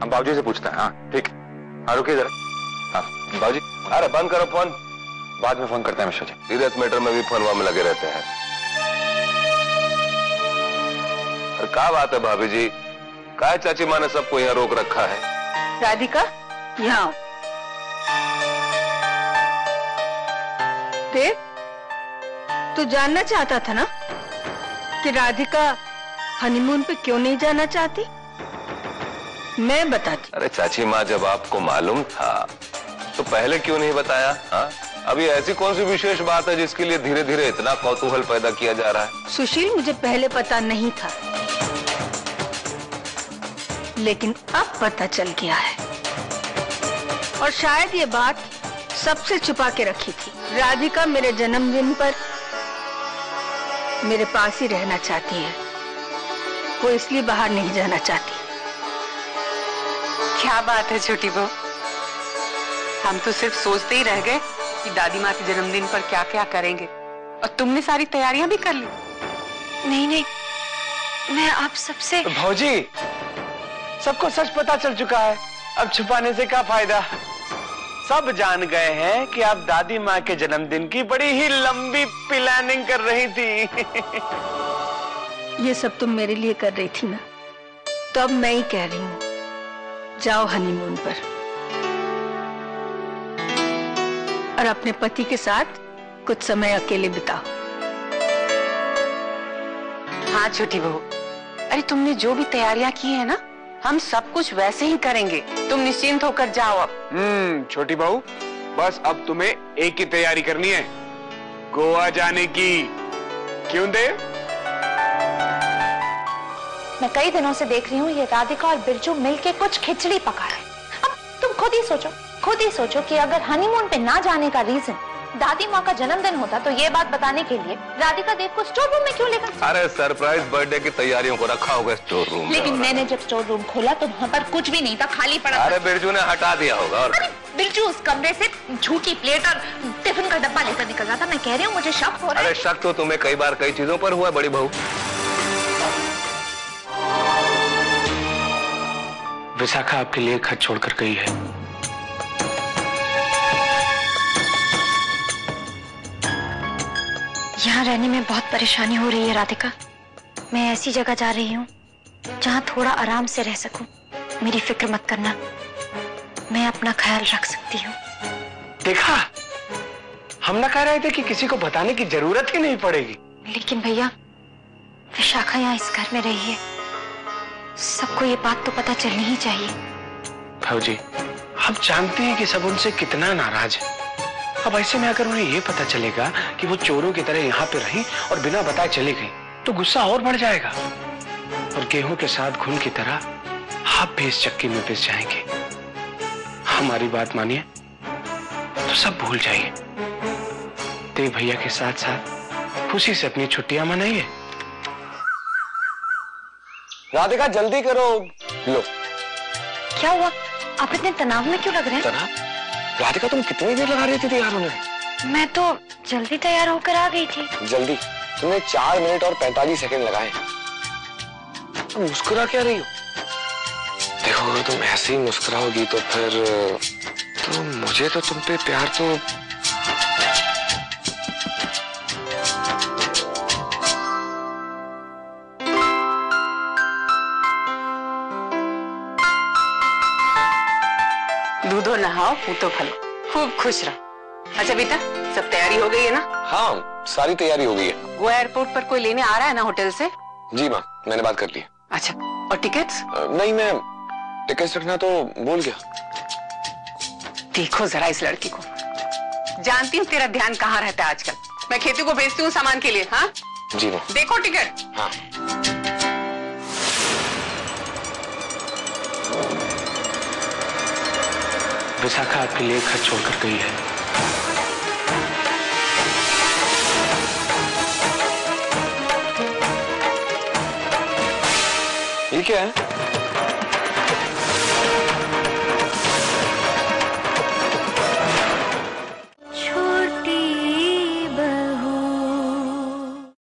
हम बाबूजी से पूछते हैं। हाँ ठीक है, हाँ रुकिए जरा। हाँ बाबूजी, अरे बंद करो फोन, बाद में फोन करते हैं मिश्रा जी। सीरियस मैटर में भी फोनवा में लगे रहते हैं। और क्या बात है भाभी जी, क्या चाची माँ ने सबको यहाँ रोक रखा है? राधिका यहाँ देव, तू जानना चाहता था ना कि राधिका हनीमून पे क्यों नहीं जाना चाहती? मैं बताती। अरे चाची माँ, जब आपको मालूम था तो पहले क्यों नहीं बताया? हाँ, अभी ऐसी कौन सी विशेष बात है जिसके लिए धीरे धीरे इतना कौतूहल पैदा किया जा रहा है? सुशील, मुझे पहले पता नहीं था, लेकिन अब पता चल गया है। और शायद ये बात सबसे छुपा के रखी थी। राधिका मेरे जन्मदिन पर मेरे पास ही रहना चाहती है, वो इसलिए बाहर नहीं जाना चाहती। क्या बात है छोटी बहू, हम तो सिर्फ सोचते ही रह गए कि दादी माँ के जन्मदिन पर क्या क्या करेंगे, और तुमने सारी तैयारियां भी कर ली। नहीं नहीं, मैं आप सबसे। भौजी, सबको सच पता चल चुका है, अब छुपाने से क्या फायदा। सब जान गए हैं कि आप दादी माँ के जन्मदिन की बड़ी ही लंबी प्लानिंग कर रही थी। ये सब तुम मेरे लिए कर रही थी ना, तो अब मैं ही कह रही हूँ, जाओ हनीमून पर और अपने पति के साथ कुछ समय अकेले बिताओ। हाँ छोटी बहू, अरे तुमने जो भी तैयारियां की है ना, हम सब कुछ वैसे ही करेंगे, तुम निश्चिंत होकर जाओ अब। छोटी बहू, बस अब तुम्हें एक ही तैयारी करनी है, गोवा जाने की। क्यों देव? मैं कई दिनों से देख रही हूँ ये राधिका और बिरजू मिलके कुछ खिचड़ी पका रहे हैं। अब तुम खुद ही सोचो कि अगर हनीमून पे ना जाने का रीजन दादी माँ का जन्मदिन होता, तो ये बात बताने के लिए राधिका देव को स्टोर रूम में क्यों लेकर? अरे सरप्राइज बर्थडे की तैयारियों को रखा होगा स्टोर रूम में। लेकिन मैंने जब स्टोर रूम खोला तो वहाँ पर कुछ भी नहीं था, खाली पड़ा था। अरे बिरजू ने हटा दिया होगा। और बिरजू उस कमरे से झूठी प्लेट और टिफिन का डब्बा लेकर निकल रहा था। मैं कह रही हूँ, मुझे शक हो रहा है। अरे शक तो तुम्हें कई बार कई चीजों पर हुआ बड़ी बहू। विशाखा आपके लिए खत छोड़कर गई है। यहाँ रहने में बहुत परेशानी हो रही है राधिका। मैं ऐसी जगह जा रही हूँ जहाँ थोड़ा आराम से रह सकूं। मेरी फिक्र मत करना, मैं अपना ख्याल रख सकती हूँ। देखा, हम ना कह रहे थे कि किसी को बताने की जरूरत ही नहीं पड़ेगी। लेकिन भैया, विशाखा यहाँ इस घर में रही है, सबको ये बात तो पता चलनी ही चाहिए। भौजी, हम जानते हैं कि सब उनसे कितना नाराज है। अब ऐसे में अगर उन्हें ये पता चलेगा कि वो चोरों की तरह यहाँ पे रही और बिना बताए चली गई, तो गुस्सा और बढ़ जाएगा और गेहूं के साथ घुन की तरह आप भी इस चक्की में पिस जाएंगे। हमारी बात मानिए तो सब भूल जाइए। देव भैया के साथ साथ खुशी से अपनी छुट्टियां मनाइए। राधिका जल्दी करो। लो। क्या हुआ, आप इतने तनाव में क्यों लग रहे हैं? तनाव? राधिका, तुम कितनी देर लगा रही थी तैयार होने? मैं तो जल्दी तैयार होकर आ गई थी। जल्दी? तुमने 4 मिनट और 45 सेकंड लगाए। तुम मुस्कुरा क्या रही हो? देखो, अगर तुम ऐसे ही मुस्कुराओगी तो फिर तो मुझे तो तुम पे प्यार तो दूधो नहाओ, पूतो फलो, खूब खुश रहो। अच्छा बेटा, सब तैयारी हो गई है ना? हाँ, सारी तैयारी हो गई है। वो एयरपोर्ट पर कोई लेने आ रहा है ना होटल से? जी माँ, मैंने बात कर ली। अच्छा, और टिकट्स? नहीं, मैं टिकट्स रखना तो भूल गया। देखो जरा इस लड़की को, जानती हूँ तेरा ध्यान कहाँ रहता है आजकल। मैं खेती को भेजती हूँ सामान के लिए। हाँ जी माँ। देखो टिकट। हाँ। विशाखा आपके लिए खत छोड़कर गई है। ये क्या है?